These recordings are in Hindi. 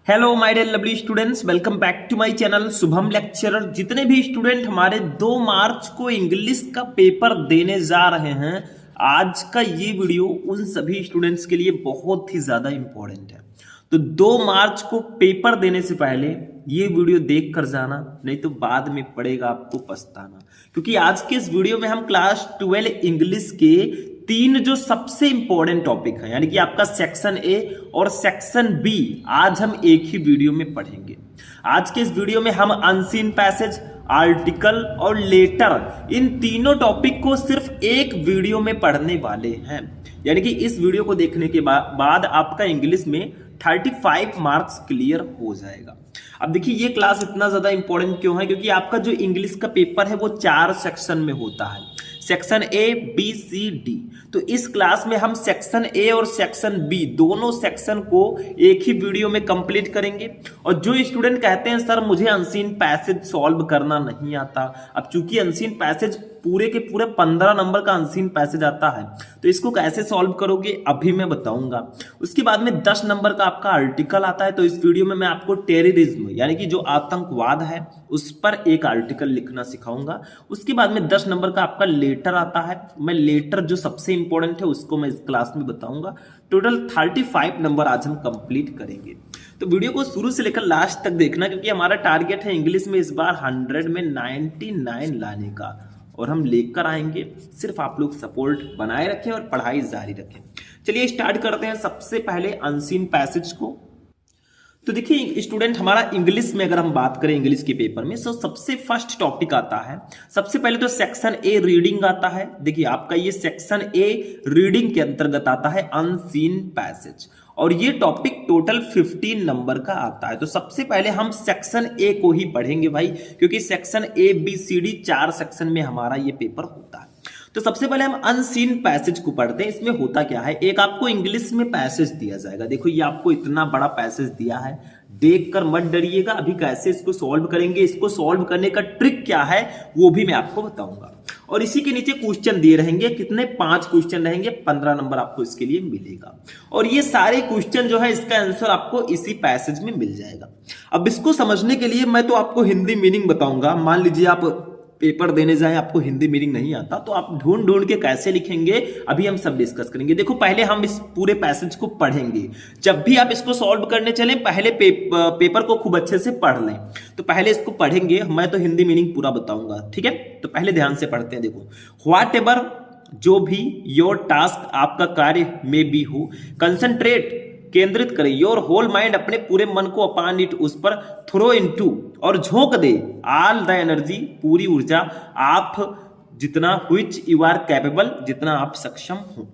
Hello my dear lovely students, welcome back to my channel Shubham lecturer. जितने भी स्टूडेंट हमारे 2 मार्च को इंग्लिश का पेपर देने जा रहे हैं, आज का ये वीडियो उन सभी स्टूडेंट्स के लिए बहुत ही ज़्यादा इम्पोर्टेंट है। तो 2 मार्च को पेपर देने से पहले ये वीडियो देख कर जाना, नहीं तो बाद में पड़ेगा आपको पछताना। क्योंकि आज के इस वीडियो में हम क्लास 12 इंग्लिश के 3 जो सबसे इंपॉर्टेंट टॉपिक है, यानी कि आपका सेक्शन ए और सेक्शन बी, आज हम एक ही वीडियो में पढ़ेंगे। आज के इस वीडियो में हम अनसीन पैसेज, आर्टिकल और लेटर, इन तीनों टॉपिक को सिर्फ एक वीडियो में पढ़ने वाले हैं। यानी कि इस वीडियो को देखने के बाद आपका इंग्लिश में 35 मार्क्स क्लियर हो जाएगा। अब देखिए, ये क्लास इतना ज्यादा इंपॉर्टेंट क्यों है? क्योंकि आपका जो इंग्लिश का पेपर है वो 4 सेक्शन में होता है, section A, B, C, D. तो इस क्लास में हम सेक्शन ए और सेक्शन बी दोनों सेक्शन को एक ही वीडियो में कंप्लीट करेंगे। और जो स्टूडेंट कहते हैं सर मुझे अनसीन पैसेज सॉल्व करना नहीं आता, अब चूंकि अनसीन पैसेज पूरे के पूरे 15 नंबर का अनसीन पैसेज आता है, तो इसको कैसे सॉल्व करोगे अभी मैं बताऊंगा। उसके बाद में 10 नंबर का आपका आर्टिकल आता है, तो इस वीडियो में मैं आपको टेररिज्म यानी कि जो आतंकवाद है उस पर एक आर्टिकल लिखना सिखाऊंगा। उसके बाद में 10 नंबर का आपका लेटर आता है, मैं लेटर जो सबसे इंपॉर्टेंट है उसको मैं इस क्लास में बताऊंगा। टोटल 35 नंबर आज हम कंप्लीट करेंगे। तो वीडियो को शुरू से लेकर लास्ट तक देखना, क्योंकि हमारा टारगेट है इंग्लिश में इस बार 100 में 99 लाने का, और हम लेकर आएंगे। सिर्फ आप लोग सपोर्ट बनाए रखें और पढ़ाई जारी रखें। चलिए स्टार्ट करते हैं सबसे पहले अनसीन पैसेज को। तो देखिए स्टूडेंट, हमारा इंग्लिश में अगर हम बात करें इंग्लिश के पेपर में, तो सबसे फर्स्ट टॉपिक आता है, सबसे पहले तो सेक्शन ए रीडिंग आता है। देखिए आपका ये सेक्शन ए रीडिंग के अंतर्गत आता है अनसीन पैसेज, और ये टॉपिक टोटल 15 नंबर का आता है। तो सबसे पहले हम सेक्शन ए को ही पढ़ेंगे भाई, क्योंकि section A, B, C, D 4 section में हमारा ये पेपर होता है। तो सबसे पहले हम अनसीन पैसेज को पढ़ते हैं। इसमें होता क्या है, एक आपको इंग्लिश में पैसेज दिया जाएगा। देखो ये आपको इतना बड़ा पैसेज दिया है, देखकर मत डरिएगा। अभी कैसे इसको सॉल्व करेंगे, इसको सॉल्व करने का ट्रिक क्या है वो भी मैं आपको बताऊंगा। और इसी के नीचे क्वेश्चन दिए रहेंगे, कितने 5 क्वेश्चन रहेंगे, 15 नंबर आपको इसके लिए मिलेगा। और ये सारे क्वेश्चन जो है इसका आंसर आपको इसी पैसेज में मिल जाएगा। अब इसको समझने के लिए मैं तो आपको हिंदी मीनिंग बताऊंगा। मान लीजिए आप पेपर देने जाए, आपको हिंदी मीनिंग नहीं आता, तो आप ढूंढ ढूंढ के कैसे लिखेंगे अभी हम सब डिस्कस करेंगे। देखो पहले हम इस पूरे पैसेज को पढ़ेंगे। जब भी आप इसको सॉल्व करने चलें, पहले पेपर को खूब अच्छे से पढ़ लें। तो पहले इसको पढ़ेंगे, मैं तो हिंदी मीनिंग पूरा बताऊंगा, ठीक है? तो पहले ध्यान से पढ़ते हैं। देखो, व्हाट एवर, जो भी, योर टास्क, आपका कार्य में भी हो, कंसंट्रेट, केंद्रित करे, योर होल माइंड, अपने पूरे मन को अपॉन इट, उस पर, थ्रो इनटू, और झोंक दे, ऑल द एनर्जी, पूरी ऊर्जा, आप जितना, व्हिच यू आर कैपेबल, जितना आप सक्षम हो।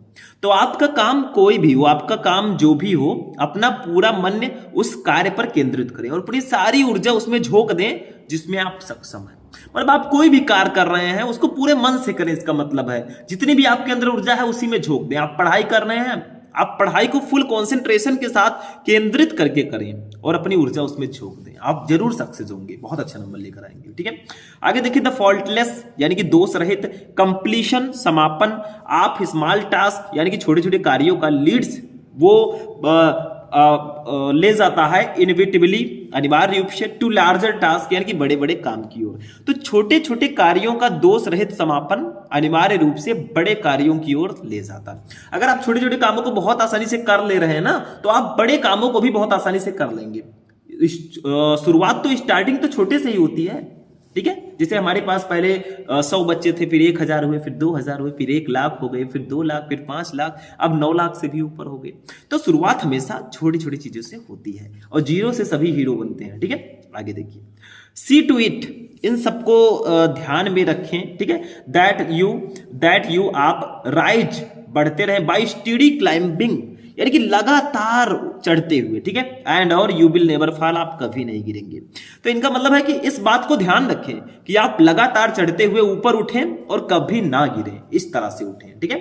तो आपका काम कोई भी हो, आपका काम जो भी हो, अपना पूरा मन उस कार्य पर केंद्रित करें और पूरी सारी ऊर्जा उसमें झोंक दें जिसमें आप सक्षम हैं। मतलब आप कोई भी कार्य कर रहे हैं उसको पूरे मन से करें, इसका मतलब है जितनी भी आपके अंदर ऊर्जा है उसी में झोंक दें। आप पढ़ाई कर रहे हैं, आप पढ़ाई को फुल कंसंट्रेशन के साथ केंद्रित करके करें और अपनी ऊर्जा उसमें झोंक दें, आप जरूर सक्सेस होंगे, बहुत अच्छा नंबर लेकर आएंगे, ठीक है? आगे देखिए, द फॉल्टलेस यानी कि दोष रहित, कंप्लीशन, समापन, आप स्मॉल टास्क यानी कि छोटे छोटे कार्यों का, लीड्स, वो ले जाता है, इनविटेबली, अनिवार्य रूप से, टू लार्जर टास्क यानी कि बड़े बड़े काम की ओर। तो छोटे छोटे कार्यों का दोष रहित समापन अनिवार्य रूप से बड़े कार्यों की ओर ले जाता है। अगर आप छोटे छोटे कामों को बहुत आसानी से कर ले रहे हैं ना, तो आप बड़े कामों को भी बहुत आसानी से कर लेंगे। शुरुआत तो, स्टार्टिंग तो छोटे से ही होती है, ठीक है? जैसे हमारे पास पहले 100 बच्चे थे, फिर 1000 हुए, फिर 2000 हुए, फिर 1 लाख हो गए, फिर 2 लाख, फिर 5 लाख, अब 9 लाख से भी ऊपर हो गए। तो शुरुआत हमेशा छोटी छोटी चीजों से होती है और जीरो से सभी हीरो बनते हैं, ठीक है? आगे देखिए, सी टू इट, इन सबको ध्यान में रखें, ठीक है? दैट यू आप राइज, बढ़ते रहे, बाई स्टडी क्लाइंबिंग यानी कि लगातार चढ़ते हुए, ठीक है? एंड और यू विल नेवर फॉल, आप कभी नहीं गिरेंगे। तो इनका मतलब है कि इस बात को ध्यान रखें कि आप लगातार चढ़ते हुए ऊपर उठें और कभी ना गिरें, इस तरह से उठें, ठीक है?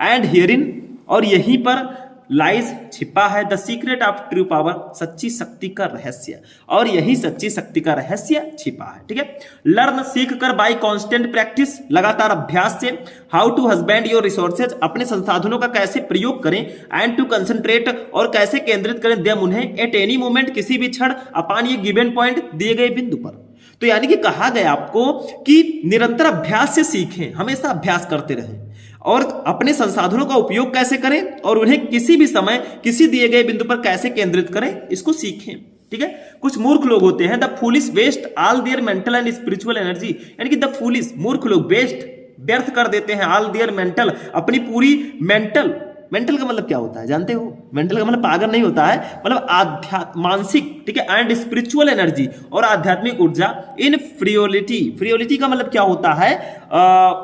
एंड हियरिन, और यहीं पर लाइज छिपा है, the secret of true power सच्ची शक्ति का रहस्य, और यही सच्ची शक्ति का रहस्य छिपा है। ठीक है, लर्न सीख कर, बाय कांस्टेंट प्रैक्टिस लगातार अभ्यास से, how to husband your resources अपने संसाधनों का कैसे प्रयोग करें, एंड टू कंसंट्रेट और कैसे केंद्रित करें देम उन्हें, एट एनी मोमेंट किसी भी क्षण, अपॉन ये गिवन पॉइंट दिए गए बिंदु पर। तो यानी कि कहा गया आपको कि निरंतर अभ्यास से सीखें, हमेशा अभ्यास करते रहें, और अपने संसाधनों का उपयोग कैसे करें और उन्हें किसी भी समय किसी दिए गए बिंदु पर कैसे केंद्रित करें, इसको सीखें। ठीक है, कुछ मूर्ख लोग होते हैं, the foolish waste all their mental and spiritual energy, यानी कि द फूलिश मूर्ख लोग वेस्ट व्यर्थ कर देते हैं, ऑल देयर मेंटल अपनी पूरी मेंटल का मतलब क्या होता है जानते हो? मेंटल का मतलब पागल नहीं होता है, मतलब मानसिक, ठीक है, एंड स्पिरिचुअल एनर्जी और आध्यात्मिक ऊर्जा इन फ्रियोलिटी का मतलब क्या होता है?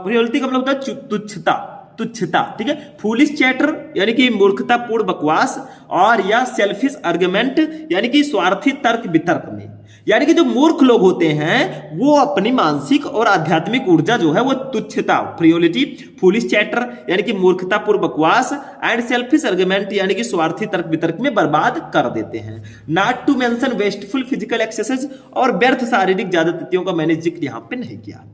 फ्रियोलिटी का मतलब होता है तुच्छता। ठीक है, फूलिश चैटर यानी कि मूर्खतापूर्ण बकवास, और या सेल्फिश आर्गुमेंट यानी कि स्वार्थी तर्क वितर्क में, यानी कि जो मूर्ख लोग होते हैं वो अपनी मानसिक और आध्यात्मिक ऊर्जा जो है वो तुच्छता, फ्रियोलिटी, फूलिश चैटर यानी कि मूर्खतापूर्ण बकवास, एंड सेल्फिश आर्गुमेंट यानी कि स्वार्थी तर्क वितर्क में बर्बाद कर देते हैं। Not to mention wasteful physical exercise, और व्यर्थ शारीरिक ज्यादतियों का मैंने जिक्र यहां पे नहीं किया।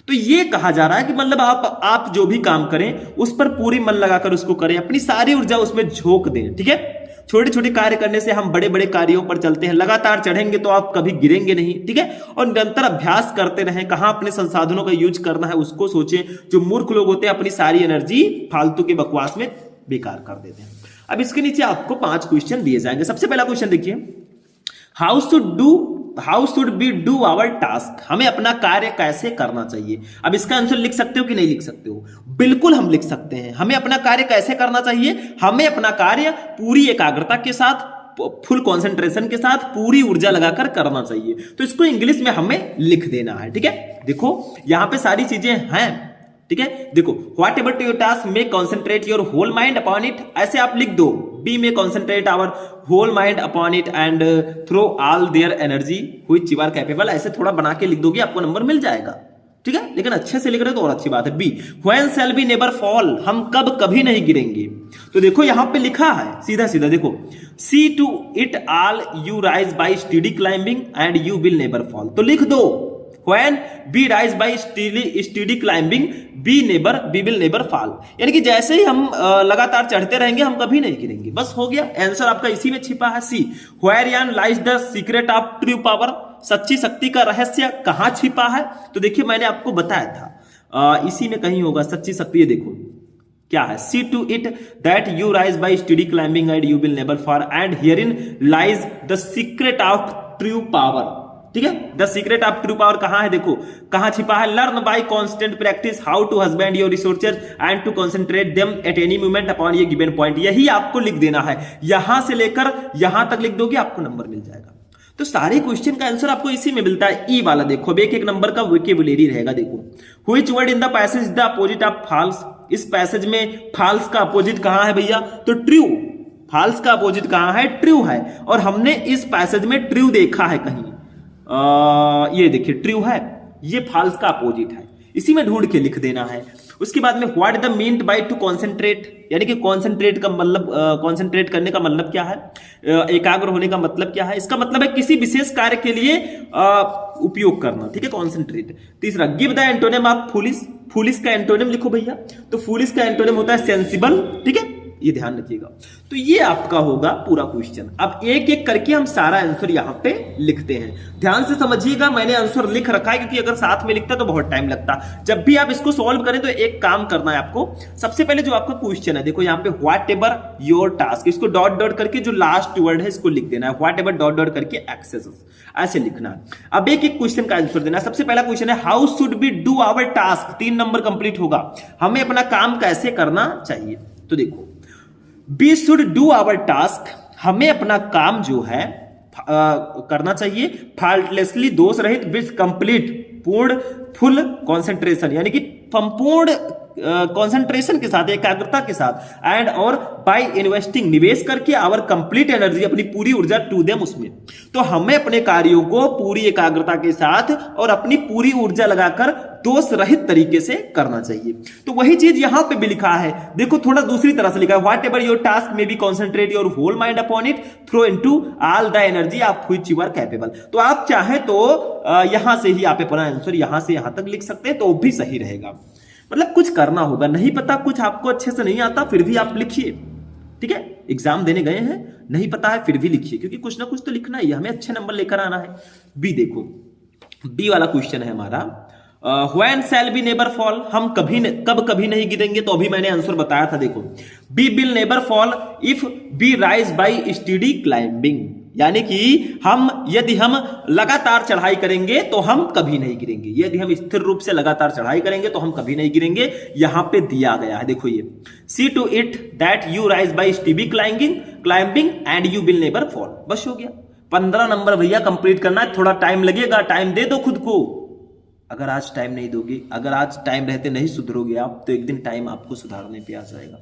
तो ये कहा जा रहा है कि मतलब आप जो भी काम करें उस पर पूरी मन लगाकर उसको करें, अपनी सारी ऊर्जा उसमें झोंक दें। ठीक है, छोटे छोटे कार्य करने से हम बड़े बड़े कार्यों पर चलते हैं, लगातार चढ़ेंगे तो आप कभी गिरेंगे नहीं। ठीक है, और निरंतर अभ्यास करते रहें, कहां अपने संसाधनों का यूज करना है उसको सोचें। जो मूर्ख लोग होते हैं अपनी सारी एनर्जी फालतू के बकवास में बेकार कर देते हैं। अब इसके नीचे आपको 5 क्वेश्चन दिए जाएंगे। सबसे पहला क्वेश्चन देखिए, how should be do our task, हमें अपना कार्य कैसे करना चाहिए। अब इसका आंसर लिख सकते हो कि नहीं लिख सकते हो? बिल्कुल हम लिख सकते हैं। हमें अपना कार्य कैसे करना चाहिए? हमें अपना कार्य पूरी एकाग्रता के साथ, फुल कंसंट्रेशन के साथ, पूरी ऊर्जा लगाकर करना चाहिए। तो इसको इंग्लिश में हमें लिख देना है। ठीक है, देखो यहां पे सारी चीजें हैं। ठीक है, देखो whatever to your task may concentrate your whole mind upon it, ऐसे आप लिख दो, be may concentrate our whole mind upon it and throw all their energy which you are capable, ऐसे थोड़ा बना के लिख दोगे आपको नंबर मिल जाएगा। ठीक है, लेकिन अच्छे से लिख रहे तो और अच्छी बात है। B, when shall we never fall, हम कभी नहीं गिरेंगे। तो देखो यहां पे लिखा है सीधा सीधा, देखो see to it all you rise by study climbing and you will never fall, तो लिख दो When we rise by steady climbing, we will never fall, यानी कि जैसे ही हम लगातार चढ़ते रहेंगे हम कभी नहीं गिरेंगे। बस हो गया, आंसर आपका इसी में छिपा है। सी, wherein lies the secret of true power, सच्ची शक्ति का रहस्य कहां छिपा है? तो देखिए मैंने आपको बताया था इसी में कहीं होगा सच्ची शक्ति। ये देखो क्या है, see to it that you rise by study climbing and you will never fall, and herein lies the secret of true power. ठीक है, the secret of true power कहां है? देखो कहां छिपा है, learn by constant practice, how to husband your resources and to concentrate them at any moment upon ये गिवन पॉइंट। यही आपको लिख देना है, यहां से लेकर यहां तक लिख दोगे आपको नंबर मिल जाएगा। तो सारे क्वेश्चन का आंसर आपको इसी में मिलता है। ई वाला देखो, एक नंबर का वोकैबुलरी रहेगा। देखो which word in the passage the opposite of falls, इस पैसेज में फॉल्स का अपोजिट कहां है भैया? तो ट्रू। फॉल्स का अपोजिट कहां है? ट्रू है। और हमने इस पैसेज में ट्रू देखा है कहीं? ये देखिए ट्रू है, ये फॉल्स का अपोजिट है, इसी में ढूंढ के लिख देना है। उसके बाद में what the meant by two concentrate, यानी कि कॉन्सेंट्रेट का मतलब, कॉन्सेंट्रेट करने का मतलब क्या है? एकाग्र होने का मतलब क्या है? इसका मतलब है किसी विशेष कार्य के लिए उपयोग करना। ठीक है, कॉन्सेंट्रेट। तीसरा, give the antonym of foolish, foolish का एंटोनिम लिखो भैया। तो फूलिश का एंटोनिम होता है सेंसिबल। ठीक है, ये ध्यान रखिएगा। तो ये आपका होगा पूरा क्वेश्चन। अब एक एक करके हम सारा आंसर यहां पे लिखते हैं। ध्यान से समझिएगा, मैंने आंसर लिख रखा है क्योंकि अगर साथ में लिखता तो बहुत टाइम लगता। जब भी आप इसको सॉल्व करें तो एक काम करना है आपको। सबसे पहले जो आपका क्वेश्चन है, देखो यहाँ पे व्हाट एवर योर टास्क, इसको डॉट डॉट करके जो लास्ट वर्ड है इसको लिख देना है। व्हाट एवर डॉट डॉट करके एक्सेस, ऐसे लिखना है। अब एक एक क्वेश्चन का आंसर देना है। सबसे पहला क्वेश्चन है how should be do our task, 3 number complete होगा। हमें अपना काम कैसे करना चाहिए? तो देखो we should do our task, हमें अपना काम जो है करना चाहिए फॉल्टलेसली, दोष रहित, विथ कंप्लीट, पूर्ण, फुल कंसंट्रेशन, यानी कि संपूर्ण कंसंट्रेशन के साथ, एकाग्रता के साथ, एंड और बाय इन्वेस्टिंग, निवेश करके, आवर कंप्लीट एनर्जी, अपनी पूरी ऊर्जा टू देम, उसमें। तो हमें अपने कार्यों को पूरी एकाग्रता के साथ और अपनी पूरी ऊर्जा लगाकर दोष रहित तरीके से करना चाहिए। तो वही चीज यहां पे भी लिखा है, देखो थोड़ा दूसरी तरह से लिखा है, whatever your task may be concentrate your whole mind upon it, throw into all the energy of which you are capable. तो आप चाहे तो यहां से ही आप अपना आंसर यहां से यहां तक लिख सकते हैं, तो भी सही रहेगा। मतलब कुछ करना होगा, नहीं पता कुछ आपको अच्छे से नहीं आता, फिर भी आप लिखिए, ठीक है। एग्जाम देने गए हैं, नहीं पता है फिर भी लिखिए, क्योंकि कुछ ना कुछ तो लिखना ही है, हमें अच्छे नंबर लेकर आना है। बी देखो, बी वाला क्वेश्चन है हमारा, when shall be never fall, हम कब कभी नहीं गिरेंगे, तो अभी मैंने आंसर बताया था। देखो, be will never fall if be rise by study climbing, यानी कि यदि हम लगातार चढ़ाई करेंगे तो हम कभी नहीं गिरेंगे, यदि हम स्थिर रूप से लगातार चढ़ाई करेंगे तो हम कभी नहीं गिरेंगे। यहां पे दिया गया है, देखो ये, see to it that you rise by study climbing and you will never fall. बस हो गया, 15 नंबर भैया कंप्लीट करना है, थोड़ा टाइम लगेगा, टाइम दे दो खुद को। अगर आज टाइम नहीं दोगे, अगर आज टाइम रहते नहीं सुधरोगे आप, तो एक दिन टाइम आपको सुधारने पे आ जाएगा।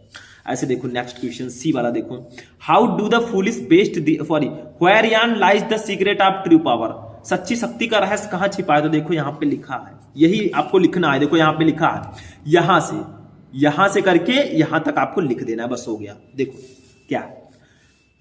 ऐसे देखो नेक्स्ट क्वेश्चन सी वाला देखो, how do the foolish waste where यान lies the secret of true power, सच्ची शक्ति का रहस्य कहां छिपा है। तो देखो यहां पे लिखा है, यही आपको लिखना है, देखो यहां पे लिखा है, यहां से करके यहां तक आपको लिख देना है, बस हो गया। देखो क्या,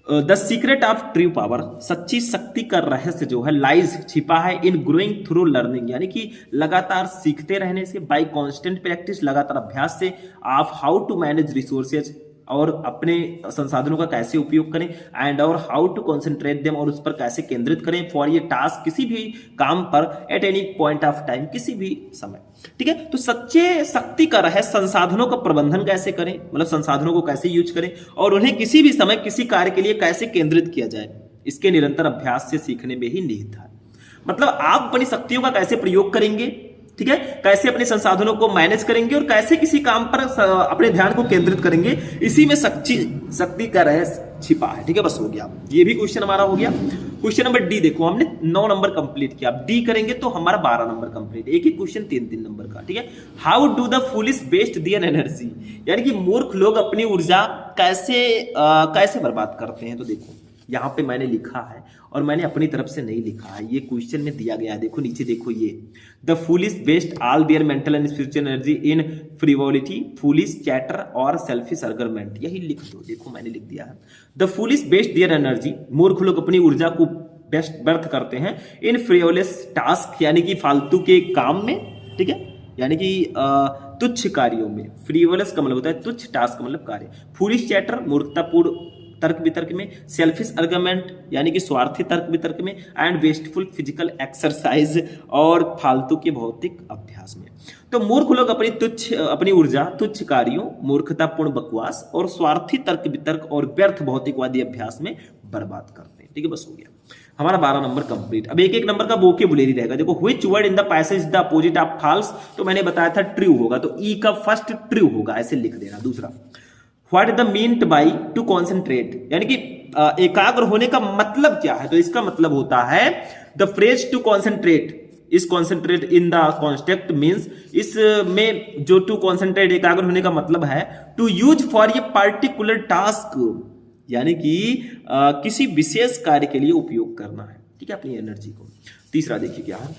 the secret of true power, सच्ची शक्ति का रहस्य जो है लाइज छिपा है इन ग्रोइंग थ्रू लर्निंग, यानी कि लगातार सीखते रहने से, बाय कांस्टेंट प्रैक्टिस, लगातार अभ्यास से, of how to manage resources, और अपने संसाधनों का कैसे उपयोग करें, एंड और हाउ टू कॉन्सेंट्रेट देम, और उस पर कैसे केंद्रित करें, फॉर ये टास्क, किसी भी काम पर, at any point of time, किसी भी समय, ठीक है। तो सच्चे शक्ति का रहस्य संसाधनों का प्रबंधन कैसे करें, मतलब संसाधनों को कैसे यूज करें, और उन्हें किसी भी समय किसी कार्य के लिए कैसे केंद्रित किया जाए, इसके निरंतर अभ्यास से सीखने में ही निहित है। मतलब आप अपनी शक्तियों का कैसे प्रयोग करेंगे, ठीक है, कैसे अपने संसाधनों को मैनेज करेंगे और कैसे किसी काम पर अपने ध्यान को केंद्रित करेंगे, इसी में शक्ति का रहस्य छिपा है, ठीक है। बस हो गया, ये भी क्वेश्चन हमारा हो गया। क्वेश्चन नंबर डी देखो, हमने 9 नंबर कंप्लीट किया, अब डी करेंगे तो हमारा 12 नंबर कंप्लीट, एक ही क्वेश्चन 3-3 नंबर का, ठीक है। How do the foolish waste their energy, यानी कि मूर्ख लोग अपनी ऊर्जा कैसे बर्बाद करते हैं। तो देखो यहां पे मैंने लिखा है, और मैंने अपनी तरफ से नहीं लिखा है, ये क्वेश्चन में दिया गया है, देखो नीचे देखो, ये the foolish waste all their mental and spiritual energy in frivolity, foolish chatter or selfish argument, यही लिख दो। देखो मैंने लिख दिया है, the foolish waste their energy, मूर्ख लोग अपनी ऊर्जा को व्यर्थ करते हैं, इन फ्रिवोलियस टास्क, यानी कि फालतू के काम में, ठीक है, यानी कि तुच्छ कार्यों में। फ्रिवोलियस का मतलब होता है तुच्छ, टास्क का मतलब कार्य। फूलिश चैटर, मूर्खतापूर्ण तर्क वितर्क में, सेल्फिश आर्गुमेंट यानी कि स्वार्थी तर्क वितर्क में, एंड वेस्टफुल फिजिकल एक्सरसाइज, और फालतू के भौतिक अभ्यास में। तो मूर्ख लोग अपनी ऊर्जा तुच्छ कार्यों, मूर्खतापूर्ण बकवास और स्वार्थी तर्क वितर्क और व्यर्थ भौतिकवादी अभ्यास में बर्बाद करते हैं, ठीक है। बस हो गया हमारा 12 नंबर कंप्लीट। अब एक नंबर का वोकैबुलरी रहेगा। देखो, which word in the passage the opposite of falls, तो मैंने बताया था ट्रू होगा, तो ई का फर्स्ट ट्रू होगा, ऐसे लिख देना। दूसरा, what is the meant by two concentrate, यानी कि एकाग्र होने का मतलब क्या है। तो इसका मतलब होता है द फ्रेज टू कॉन्सेंट्रेट इस concentrate in the contact means, इसमें जो टू कॉन्सेंट्रेट एकाग्र होने का मतलब है टू यूज फॉर ये पार्टिकुलर टास्क, यानी कि किसी विशेष कार्य के लिए उपयोग करना है, ठीक है, अपनी एनर्जी को। तीसरा देखिए क्या है,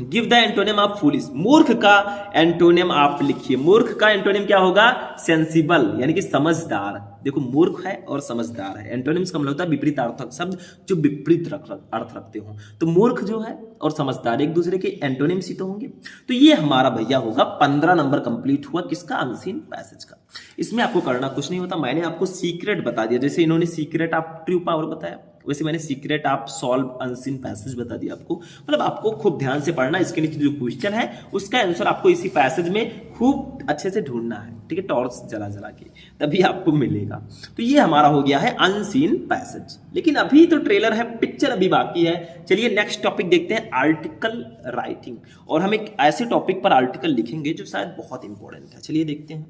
give the antonym of foolish, मूर्ख का एंटोनिम आप लिखिए। मूर्ख का एंटोनिम क्या होगा, सेंसिबल, यानी कि समझदार। देखो मूर्ख है और समझदार है, एंटोनिम्स का मतलब होता है विपरीत अर्थक शब्द जो विपरीत अर्थ रखते हो। तो मूर्ख जो है और समझदार एक दूसरे के एंटोनिम्स ही तो होंगे। तो ये हमारा भैया होगा 15 नंबर कंप्लीट हुआ किसका, अनसीन पैसेज का। इसमें आपको करना कुछ नहीं होता, मैंने आपको सीक्रेट बता दिया, जैसे इन्होंने सीक्रेट ऑफ ट्रू पावर बताया, वैसे मैंने secret of solve unseen passage बता दिया आपको। मतलब आपको खूब ध्यान से पढ़ना, इसके नीचे जो क्वेश्चन है उसका आंसर आपको इसी पैसेज में खूब अच्छे से ढूंढना है, ठीक है, टॉर्च जला जला के, तभी आपको मिलेगा। तो ये हमारा हो गया है अनसीन पैसेज, लेकिन अभी तो ट्रेलर है, पिक्चर अभी बाकी है। चलिए नेक्स्ट टॉपिक देखते हैं, आर्टिकल राइटिंग, और हम एक ऐसे टॉपिक पर आर्टिकल लिखेंगे जो शायद बहुत इंपॉर्टेंट है। चलिए देखते हैं।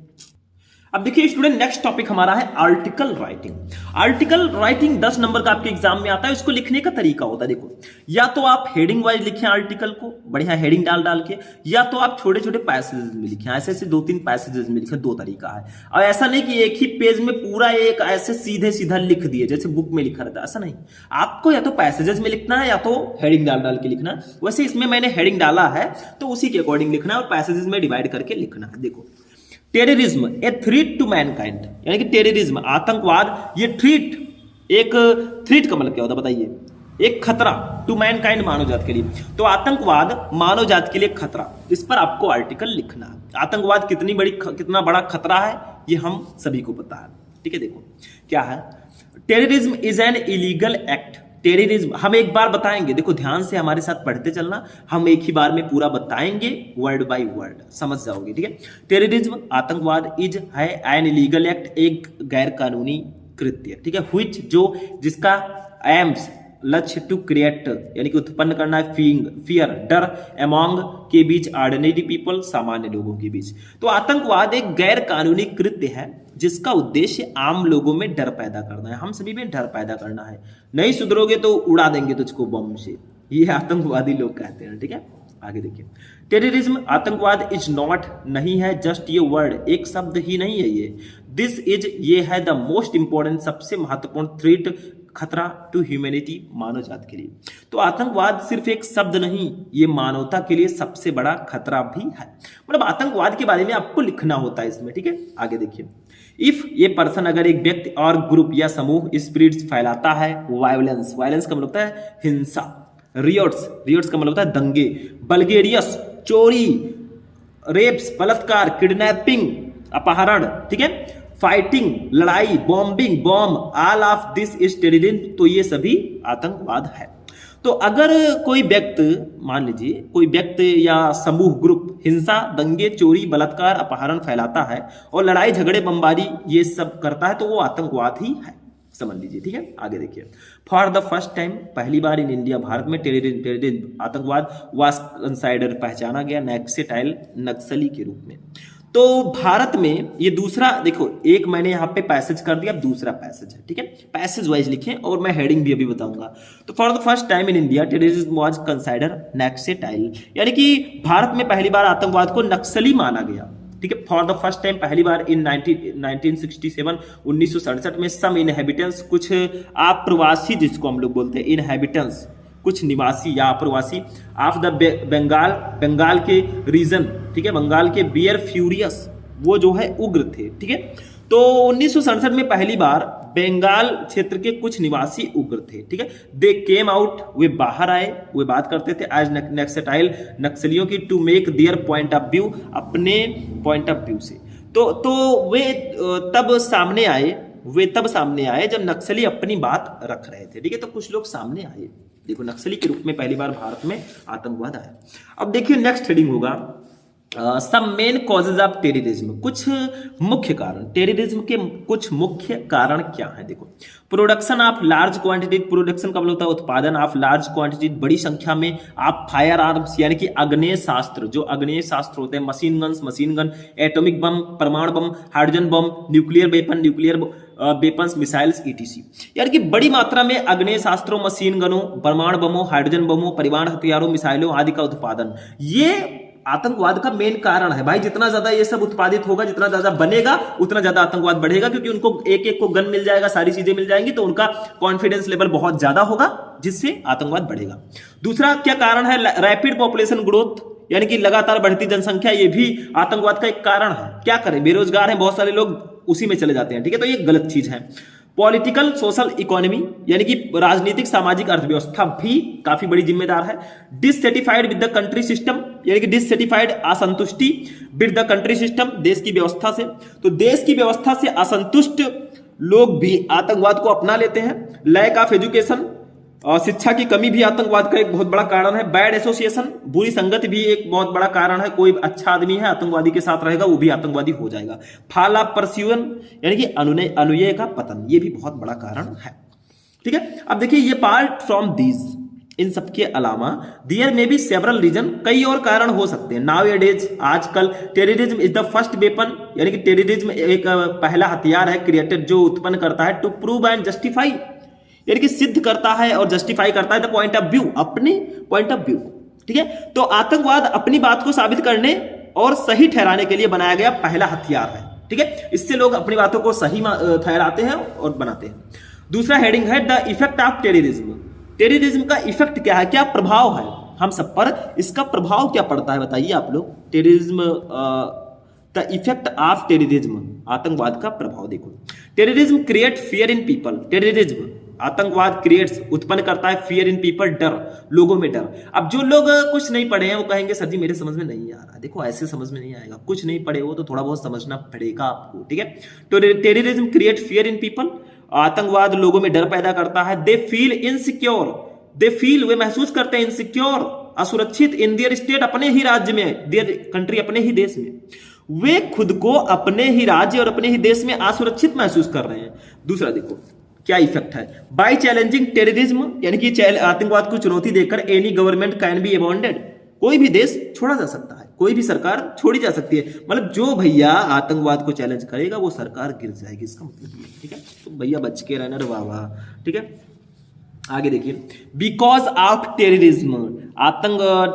अब देखिए स्टूडेंट, नेक्स्ट टॉपिक हमारा है article writing. Article writing 10 number का आपके एग्जाम में आता है। इसको लिखने का तरीका होता है, देखो, या तो आप हेडिंग वाइज लिखें आर्टिकल को, बढ़िया हेडिंग डाल डाल के, या तो आप छोटे छोटे पैसेजेस में लिखें, ऐसे ऐसे 2-3 पैसेजेस में लिखें। दो तरीका है। और ऐसा नहीं कि एक ही पेज में पूरा एक ऐसे सीधे सीधा लिख दिए जैसे बुक में लिखा रहता है, ऐसा नहीं। आपको या तो पैसेजेस में लिखना है या तो हेडिंग डाल डाल के लिखना है। वैसे इसमें मैंने हेडिंग डाला है तो उसी के अकॉर्डिंग लिखना है और पैसेजेस में डिवाइड करके लिखना है। देखो, terrorism a threat to mankind, यानी कि टेररिज्म आतंकवाद, ये थ्रेट, एक थ्रेट का मतलब क्या होता है बताइए? एक खतरा, टू मैनकाइंड मानव जात के लिए। तो आतंकवाद मानव जात के लिए खतरा, इस पर आपको आर्टिकल लिखना है। आतंकवाद कितना बड़ा खतरा है ये हम सभी को पता है, ठीक है। देखो क्या है, terrorism is an illegal act. Terrorism हम एक बार बताएंगे, देखो ध्यान से हमारे साथ पढ़ते चलना, हम एक ही बार में पूरा बताएंगे, वर्ड बाय वर्ड समझ जाओगे, ठीक है। टेररिज्म आतंकवाद इज है एन इलीगल एक्ट, एक गैर कानूनी कृत्य, ठीक है। व्हिच जिसका एम्स लक्ष्य टू क्रिएट, यानी कि उत्पन्न करना है फियर, डर अमॉन्ग के बीच, ऑर्डिनरी पीपल, सामान्य लोगों के बीच। तो आतंकवाद एक गैर कानूनी कृत्य है जिसका उद्देश्य आम लोगों में डर पैदा करना है। हम सभी में डर पैदा करना है। नहीं सुधरोगे तो उड़ा देंगे तुझको बम से, ये आतंकवादी लोग कहते हैं, ठीक है। आगे देखिए, टेररिज्म आतंकवाद इज नॉट, नहीं है, जस्ट ये वर्ड, एक शब्द ही नहीं है ये, दिस इज, ये है, द मोस्ट इंपॉर्टेंट, सबसे महत्वपूर्ण थ्रेट, खतरा टू ह्यूमैनिटी, मानव जात के लिए। तो आतंकवाद सिर्फ एक शब्द नहीं, ये मानवता के लिए सबसे बड़ा खतरा भी है। मतलब आतंकवाद के बारे में आपको लिखना होता है इसमें, ठीक है। आगे देखिए, इफ ये पर्सन, अगर एक व्यक्ति और ग्रुप या समूह स्पिरिट्स फैलाता है, वायलेंस, वायलेंस का मतलब होता है हिंसा, रियोट्स, रियोट्स का मतलब होता है दंगे, बल्गेरियस चोरी, रेप्स बलात्कार, किडनैपिंग अपहरण, ठीक है, फाइटिंग लड़ाई, bombing bomb, all of this is terrorism, तो ये सभी आतंकवाद है। तो अगर कोई व्यक्ति, मान लीजिए कोई व्यक्ति या समूह ग्रुप हिंसा, दंगे, चोरी, बलात्कार, अपहरण फैलाता है और लड़ाई झगड़े, बमबारी ये सब करता है, तो वो आतंकवाद ही है, समझ लीजिए, ठीक है। आगे देखिए, फॉर द फर्स्ट टाइम, पहली बार इन इंडिया, भारत में टेररिज्म आतंकवाद वाज कंसाइडर, पहचाना गया, नक्सटाइल, नक्सली के रूप में। तो भारत में ये दूसरा, देखो एक मैंने यहाँ पे पैसेज कर दिया, अब दूसरा पैसेज है, ठीक है। पैसेज वाइज लिखें और मैं हेडिंग भी अभी बताऊंगा। तो for the first time in India terrorism was consider नक्सटाइल, यानी कि भारत में पहली बार आतंकवाद को नक्सली माना गया, ठीक है। फॉर द फर्स्ट टाइम, पहली बार इन 1967, 1967 में सम इनहेबिटेंट्स, कुछ आप्रवासी जिसको हम लोग बोलते हैं इनहेबिटेंट्स, कुछ निवासी या अप्रवासी ऑफ द बंगाल, बंगाल के रीजन, ठीक है, बंगाल के बियर फ्यूरियस, वो जो है उग्र थे, ठीक है। तो 1967 में पहली बार बंगाल क्षेत्र के कुछ निवासी उग्र थे, ठीक है। दे केम आउट, वे बाहर आए, वे बात करते थे एज नक्सटाइल, नक्सलियों की, to make their point of view, अपने पॉइंट ऑफ व्यू से। तो वे तब सामने आए जब नक्सली अपनी बात रख रहे थे, ठीक है। तो कुछ लोग सामने आए, देखो नक्सली के रूप में पहली बार भारत में आतंकवाद आया। अब देखिए नेक्स्ट हेडिंग होगा सब मेन कॉजेज ऑफ टेररिज्म, कुछ मुख्य कारण, टेररिज्म के कुछ मुख्य कारण क्या है। देखो, production of large quantity, production का मतलब होता है उत्पादन, ऑफ लार्ज क्वांटिटी, बड़ी संख्या में, आप फायर आर्म्स, यानी कि अग्नेय शास्त्र, जो अग्नेय शास्त्र होते हैं, मशीन गन, एटॉमिक बम, परमाणु bomb, hydrogen bomb, nuclear weapon, nuclear weapons, missiles, ETC, यानी कि बड़ी मात्रा में अग्नेय शास्त्रों, मशीन गनों, परमाणु बमों, हाइड्रोजन बमों, परिवहन हथियारों, मिसाइलों आदि का उत्पादन, ये आतंकवाद का मेन कारण है भाई। जितना ज्यादा ये सब उत्पादित होगा, जितना ज्यादा बनेगा, उतना ज्यादा आतंकवाद बढ़ेगा, क्योंकि उनको एक एक को गन मिल जाएगा, सारी चीजें मिल जाएंगी, तो उनका कॉन्फिडेंस लेवल बहुत ज्यादा होगा, जिससे आतंकवाद बढ़ेगा। दूसरा क्या कारण है, रैपिड पॉपुलेशन ग्रोथ, यानी कि लगातार बढ़ती जनसंख्या, ये भी आतंकवाद का एक कारण है। क्या करें, बेरोजगार हैं बहुत सारे लोग, उसी में चले जाते हैं, ठीक है। तो ये गलत चीज है। पॉलिटिकल सोशल इकोनॉमी, यानी कि राजनीतिक सामाजिक अर्थव्यवस्था भी काफी बड़ी जिम्मेदार है। Dissatisfied with the country system, यानी कि डिससेटिस्फाइड, असंतुष्टि, विद द कंट्री सिस्टम, देश की व्यवस्था से। तो देश की व्यवस्था से असंतुष्ट लोग भी आतंकवाद को अपना लेते हैं। लैक ऑफ एजुकेशन, और शिक्षा की कमी भी आतंकवाद का एक बहुत बड़ा कारण है। बैड एसोसिएशन, बुरी संगत भी एक बहुत बड़ा कारण है। कोई अच्छा आदमी है आतंकवादी के साथ रहेगा, वो भी आतंकवादी हो जाएगा। फॉल ऑफ परस्यूजन, यानी कि अनुयायी का पतन, ये भी बहुत बड़ा कारण है, ठीक है। अब देखिए, ये पार्ट फ्रॉम दीज, इन सब के अलावा देयर में बी सेवरल रीजन, कई और कारण हो सकते हैं। नाउ एडेज, आजकल terrorism is the first weapon, यानी कि टेररिज्म एक पहला हथियार है क्रिएटेड जो उत्पन्न करता है टू प्रूव एंड जस्टिफाई, यानी कि सिद्ध करता है और जस्टिफाई करता है द पॉइंट ऑफ व्यू, अपने पॉइंट ऑफ व्यू। ठीक है, तो आतंकवाद अपनी बात को साबित करने और सही ठहराने के लिए बनाया गया पहला हथियार है। ठीक है, इससे लोग अपनी बातों को सही ठहराते हैं और बनाते हैं। दूसरा हेडिंग है the effect of terrorism. Terrorism का इफेक्ट क्या है, क्या प्रभाव है हम सब पर, इसका प्रभाव क्या पड़ता है बताइए आप लोग। Terrorism, the effect of terrorism, आतंकवाद का प्रभाव देखो। Terrorism create fear in people, terrorism आतंकवाद क्रिएट्स, उत्पन्न करता है फियर इन पीपल, डर, लोगों में डर। अब जो लोग कुछ नहीं पढ़े हैं वो कहेंगे सर जी मेरे समझ में नहीं आ रहा। देखो ऐसे समझ में नहीं आएगा, कुछ नहीं पढ़े हो तो थोड़ा बहुत समझना पड़ेगा आपको। ठीक है, तो terrorism create fear in people, आतंकवाद लोगों में डर पैदा करता है। They feel insecure, they feel, वे महसूस करते हैं इनसिक्योर, असुरक्षित, इन देयर स्टेट, अपने ही राज्य में, देयर कंट्री, अपने ही देश में, वे खुद को अपने ही राज्य और अपने ही देश में असुरक्षित महसूस कर रहे हैं। दूसरा देखो क्या इफेक्ट है, बाय चैलेंजिंग टेररिज्म, यानी कि आतंकवाद को चुनौती देकर एनी गवर्नमेंट कैन बी अबॉन्डेड, कोई भी देश छोड़ा जा सकता है, कोई भी सरकार छोड़ी जा सकती है। मतलब जो भैया आतंकवाद को चैलेंज करेगा वो सरकार गिर जाएगी, इसका मतलब ये। ठीक है, तो भैया बच के रहना रे बाबा। ठीक है, आगे देखिए, बिकॉज ऑफ टेररिज्म,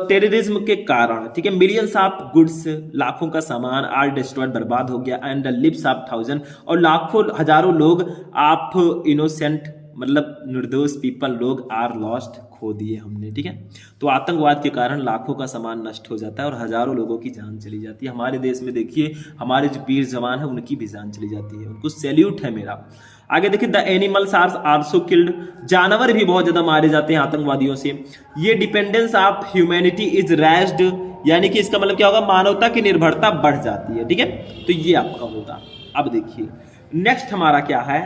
टेररिज्म के कारण, ठीक है, मिलियंस ऑफ गुड्स, लाखों का सामान, आर डिस्ट्रॉयड, बर्बाद हो गया, and the leaves of thousand, और लाखों हजारों लोग, ऑफ इनोसेंट, मतलब निर्दोष पीपल, लोग, आर लॉस्ट, खो दिए हमने। ठीक है, तो आतंकवाद के कारण लाखों का सामान नष्ट हो जाता है और हजारों लोगों की जान चली जाती है। हमारे देश में देखिए हमारे जो वीर जवान है उनकी भी जान चली जाती है, उनको सैल्यूट है मेरा। आगे देखिए, the animals are also killed, जानवर भी बहुत ज्यादा मारे जाते हैं आतंकवादियों से। ये dependence of humanity is raised, यानी कि इसका मतलब क्या होगा, मानवता की निर्भरता बढ़ जाती है। ठीक है, तो ये आपका होगा। अब देखिए नेक्स्ट हमारा क्या है,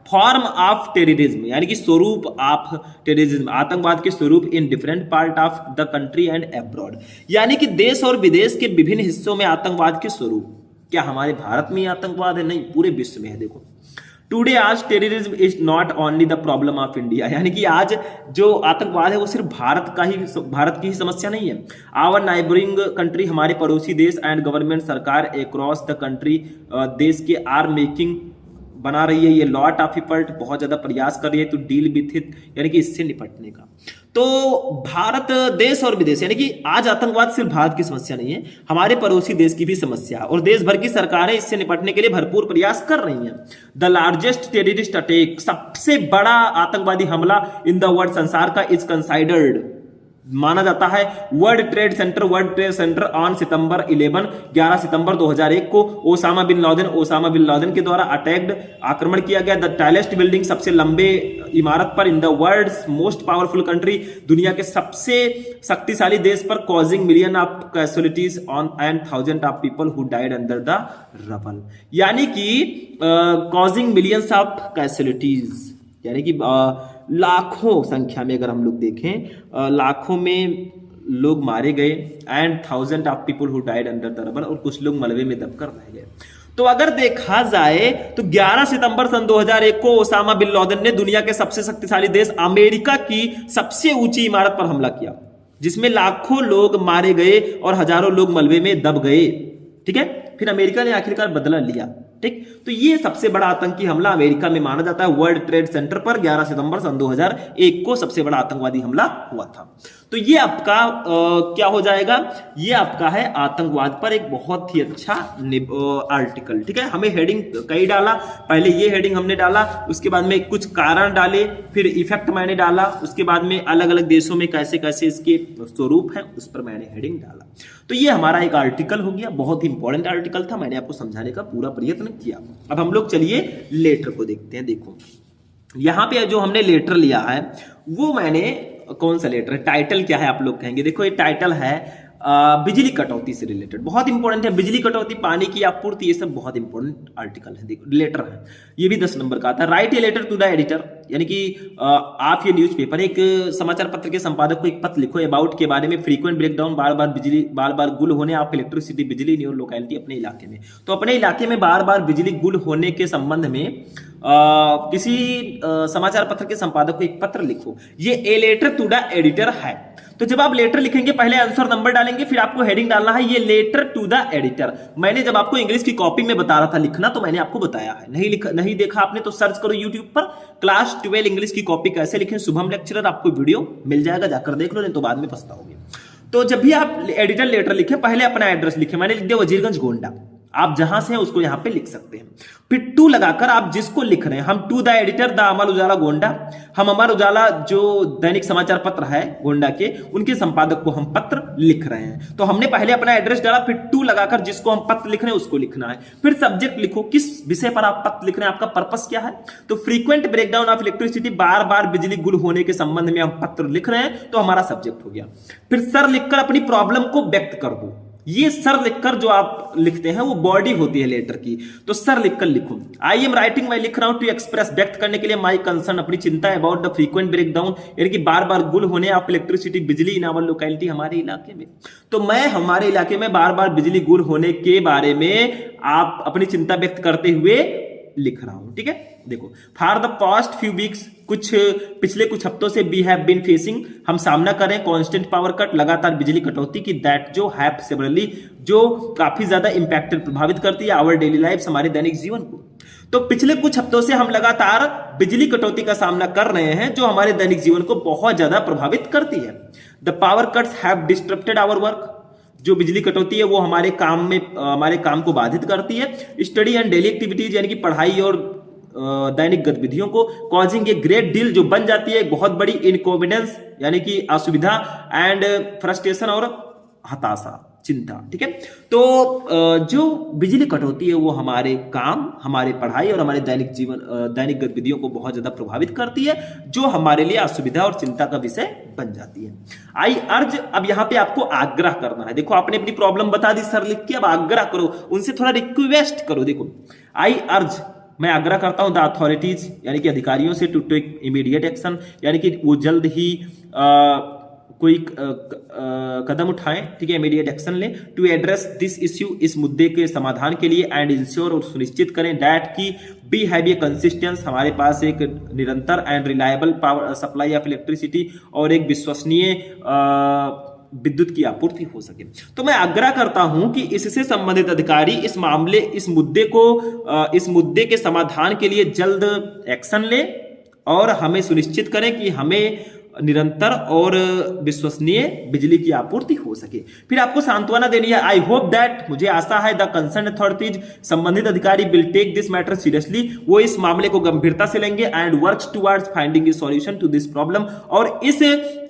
फॉर्म ऑफ टेररिज्म, यानी कि स्वरूप ऑफ टेररिज्म, आतंकवाद के स्वरूप in different part of the country and abroad, यानी कि देश और विदेश के विभिन्न हिस्सों में आतंकवाद के स्वरूप। क्या हमारे भारत में आतंकवाद है? नहीं, पूरे विश्व में है। देखो, टुडे आज terrorism is not only the problem of India, यानी कि आज जो आतंकवाद है वो सिर्फ भारत की ही समस्या नहीं है। आवर नाइबरिंग कंट्री, हमारे पड़ोसी देश, एंड गवर्नमेंट, सरकार अक्रॉस द कंट्री, देश के आर मेकिंग, बना रही है ये लॉट ऑफ एफर्ट, बहुत ज्यादा प्रयास कर रही है टू डील विथ इट, यानी कि इससे निपटने का। तो भारत, देश और विदेश, यानी कि आज आतंकवाद सिर्फ भारत की समस्या नहीं है, हमारे पड़ोसी देश की भी समस्या है और देश भर की सरकारें इससे निपटने के लिए भरपूर प्रयास कर रही हैं। द लार्जेस्ट टेररिस्ट अटैक, सबसे बड़ा आतंकवादी हमला इन द वर्ल्ड, संसार का, इज कंसाइडर्ड, माना जाता है, वर्ल्ड ट्रेड सेंटर ऑन सितंबर 11 सितंबर 2001 को ओसामा बिन लादेन के द्वारा अटैक्ड, आक्रमण किया गया। द टॉलेस्ट बिल्डिंग, सबसे लंबे इमारत पर, in the world's most powerful country, दुनिया के सबसे शक्तिशाली देश पर, causing million of casualties on and thousand of people who died under the rubble, यानी कि कॉजिंग मिलियंस ऑफ कैजुअलिटीज, यानी कि लाखों संख्या में, अगर हम लोग देखें लाखों में लोग मारे गए, and thousand of people who died under the rubble, और कुछ लोग मलबे में दबकर रह गए। तो अगर देखा जाए तो 11 सितंबर सन 2001 को ओसामा बिन लादेन ने दुनिया के सबसे शक्तिशाली देश अमेरिका की सबसे ऊंची इमारत पर हमला किया, जिसमें लाखों लोग मारे गए और हजारों लोग मलबे में दब गए। ठीक है, फिर अमेरिका ने आखिरकार बदला लिया। ठीक, तो ये सबसे बड़ा आतंकी हमला अमेरिका में माना जाता है, वर्ल्ड ट्रेड सेंटर पर 11 सितंबर सन 2001 को सबसे बड़ा आतंकवादी हमला हुआ था। तो ये आपका क्या हो जाएगा, ये आपका है आतंकवाद पर एक बहुत ही अच्छा आर्टिकल। ठीक है, हमें हेडिंग कई डाला, पहले ये हेडिंग हमने डाला, उसके बाद में कुछ कारण डाले, फिर इफेक्ट मैंने डाला, उसके बाद में अलग अलग देशों में कैसे कैसे इसके स्वरूप है उस पर मैंने हेडिंग डाला। तो ये हमारा एक आर्टिकल हो गया, बहुत ही इंपॉर्टेंट आर्टिकल था, मैंने आपको समझाने का पूरा प्रयत्न किया। अब हम लोग चलिए लेटर को देखते हैं। देखो यहां पे जो हमने लेटर लिया है वो मैंने, कौन सा लेटर है, टाइटल क्या है आप लोग कहेंगे। देखो ये टाइटल है बिजली कटौती से रिलेटेड, बहुत इंपॉर्टेंट है, बिजली कटौती, पानी की आपूर्ति, ये सब बहुत इंपॉर्टेंट आर्टिकल है। देखो लेटर है, ये भी 10 नंबर का आता है। Write a letter to the editor, यानी कि आप ये न्यूज़पेपर, एक समाचार पत्र के संपादक को एक पत्र लिखो अबाउट के बारे में, फ्रीक्वेंट ब्रेकडाउन, बार बार गुल होने ऑफ इलेक्ट्रिसिटी, बिजली इन योर लोकेलिटी, अपने इलाके में। तो अपने इलाके में बार बार बिजली गुल होने के संबंध में किसी समाचार पत्र के संपादक को एक पत्र लिखो। ये a letter to the editor है। तो जब आप लेटर लिखेंगे पहले आंसर नंबर डालेंगे, फिर आपको हेडिंग डालना है ये लेटर टू द एडिटर। मैंने जब आपको इंग्लिश की कॉपी में बता रहा था लिखना, तो मैंने आपको बताया है। नहीं देखा आपने तो सर्च करो यूट्यूब पर क्लास 12 इंग्लिश की कॉपी कैसे लिखें शुभम लेक्चरर, आपको वीडियो मिल जाएगा, जाकर देख लो, नहीं तो बाद में पछताओगे। तो जब भी आप एडिटर लेटर लिखें पहले अपना एड्रेस लिखें। मैंने लिख दिया वजीरगंज गोंडा, आप जहां से हैं उसको यहां पे लिख सकते हैं। फिर टू लगाकर आप जिसको लिख रहे हैं, हम to the editor the Amar Ujala Gonda, हम अमर उजाला जो दैनिक समाचार पत्र है गोंडा के, उनके संपादक को हम पत्र लिख रहे हैं। तो हमने पहले अपना एड्रेस डाला, फिर टू लगाकर जिसको हम पत्र लिख रहे हैं उसको लिखना है। फिर सब्जेक्ट लिखो, किस विषय पर आप पत्र लिख रहे हैं, आपका पर्पस क्या है। तो फ्रीक्वेंट ब्रेकडाउन ऑफ इलेक्ट्रिसिटी, बार बार बिजली गुल होने के संबंध में हम पत्र लिख रहे हैं, तो हमारा सब्जेक्ट हो गया। फिर सर लिखकर अपनी प्रॉब्लम को व्यक्त कर दो। ये सर लिखकर जो आप लिखते हैं वो बॉडी होती है लेटर की, तो सर लिखकर लिखो। आई एम राइटिंग, मैं लिख रहा हूं टू एक्सप्रेस, व्यक्त करने के लिए, माई कंसर्न, अपनी चिंता, अबाउट द फ्रीक्वेंट ब्रेकडाउन, यानी कि बार बार गुल होने ऑफ इलेक्ट्रिसिटी, बिजली इन आवर लोकेलिटी, हमारे इलाके में। तो मैं हमारे इलाके में बार बार बिजली गुल होने के बारे में आप अपनी चिंता व्यक्त करते हुए लिख रहा हूं। ठीक है, देखो, for the past few weeks, पिछले कुछ हफ्तों से वी हैव बीन फेसिंग, हम सामना कर रहे हैं कांस्टेंट पावर कट, लगातार बिजली कटौती की, दैट जो हैव सेवरली, जो काफी ज्यादा इंपैक्टेड, प्रभावित करती है आवर डेली लाइफ, हमारे दैनिक जीवन को। तो पिछले कुछ हफ्तों से हम लगातार बिजली कटौती का सामना कर रहे हैं जो हमारे दैनिक जीवन को बहुत ज्यादा प्रभावित करती है। The power cuts have disturbed our work, जो बिजली कटौती है वो हमारे काम को बाधित करती है। स्टडी एंड डेली एक्टिविटीज, यानी कि पढ़ाई और दैनिक गतिविधियों को, कॉजिंग ए ग्रेट डील, जो बन जाती है बहुत बड़ी, इनकॉन्फिडेंस, यानी कि असुविधा, एंड फ्रस्ट्रेशन, और हताशा, चिंता। ठीक है, तो जो बिजली कटौती है वो हमारे काम, हमारे पढ़ाई और हमारे दैनिक गतिविधियों को बहुत ज्यादा प्रभावित करती है, जो हमारे लिए असुविधा और चिंता का विषय बन जाती है। आई अर्ज, अब यहां पे आपको आग्रह करना है। देखो, आपने अपनी प्रॉब्लम बता दी सर लिख के, अब आग्रह करो, उनसे थोड़ा रिक्वेस्ट करो। देखो, आई अर्ज, मैं आग्रह करता हूं द अथॉरिटीज, यानी कि अधिकारियों से, टू टेक इमीडिएट एक्शन, यानी कि वो जल्द ही कोई कदम उठाएं। ठीक है, इमीडिएट एक्शन लें टू एड्रेस दिस इश्यू, इस मुद्दे के समाधान के लिए, एंड इंश्योर, और सुनिश्चित करें, दैट की बी हैव ए कंसिस्टेंस, हमारे पास एक निरंतर and reliable power supply of electricity, और एक विश्वसनीय विद्युत की आपूर्ति हो सके। तो मैं आग्रह करता हूं कि इससे संबंधित अधिकारी इस मुद्दे के समाधान के लिए जल्द एक्शन ले, और हमें सुनिश्चित करें कि हमें निरंतर और विश्वसनीय बिजली की आपूर्ति हो सके। फिर आपको सांत्वना देनी है। आई होप दैट, मुझे आशा है, द कंसर्न अथॉरिटीज, संबंधित अधिकारी, will take this matter seriously, वो इस मामले को गंभीरता से लेंगे, and works towards finding a solution to this problem, और इस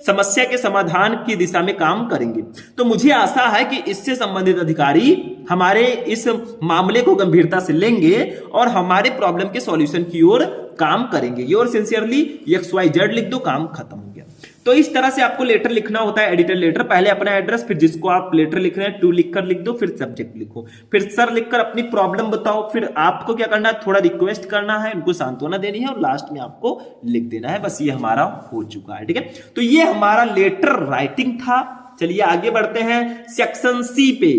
समस्या के समाधान की दिशा में काम करेंगे। तो मुझे आशा है कि इससे संबंधित अधिकारी हमारे इस मामले को गंभीरता से लेंगे और हमारे प्रॉब्लम के सॉल्यूशन की ओर काम करेंगे। योर सिंसियरली XYZ लिख दो, काम खत्म हो गया। तो इस तरह से आपको लेटर लिखना होता है, एडिटर लेटर। पहले अपना एड्रेस, फिर जिसको आप लेटर लिख रहे हैं टू लिखकर लिख दो, फिर सब्जेक्ट लिखो, फिर सर लिखकर अपनी प्रॉब्लम बताओ, फिर आपको क्या करना है, थोड़ा रिक्वेस्ट करना है, उनको सांत्वना देनी है, और लास्ट में आपको लिख देना है। बस ये हमारा हो चुका है। ठीक है, तो ये हमारा लेटर राइटिंग था। चलिए आगे बढ़ते हैं सेक्शन सी पे।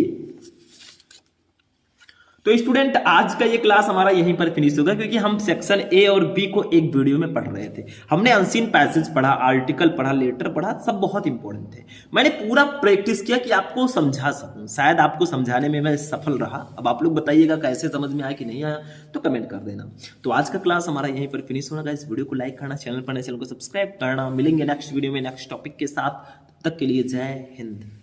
तो स्टूडेंट, आज का ये क्लास हमारा यहीं पर फिनिश होगा, क्योंकि हम सेक्शन ए और बी को एक वीडियो में पढ़ रहे थे। हमने अनसीन पैसेज पढ़ा, आर्टिकल पढ़ा, लेटर पढ़ा, सब बहुत इंपॉर्टेंट थे। मैंने पूरा प्रैक्टिस किया कि आपको समझा सकूं। शायद आपको समझाने में मैं सफल रहा। अब आप लोग बताइएगा कैसे समझ में आया कि नहीं आया, तो कमेंट कर देना। तो आज का क्लास हमारा यहीं पर फिनिश होगा। इस वीडियो को लाइक करना, चैनल को सब्सक्राइब करना। मिलेंगे नेक्स्ट वीडियो में नेक्स्ट टॉपिक के साथ। तब तक के लिए जय हिंद।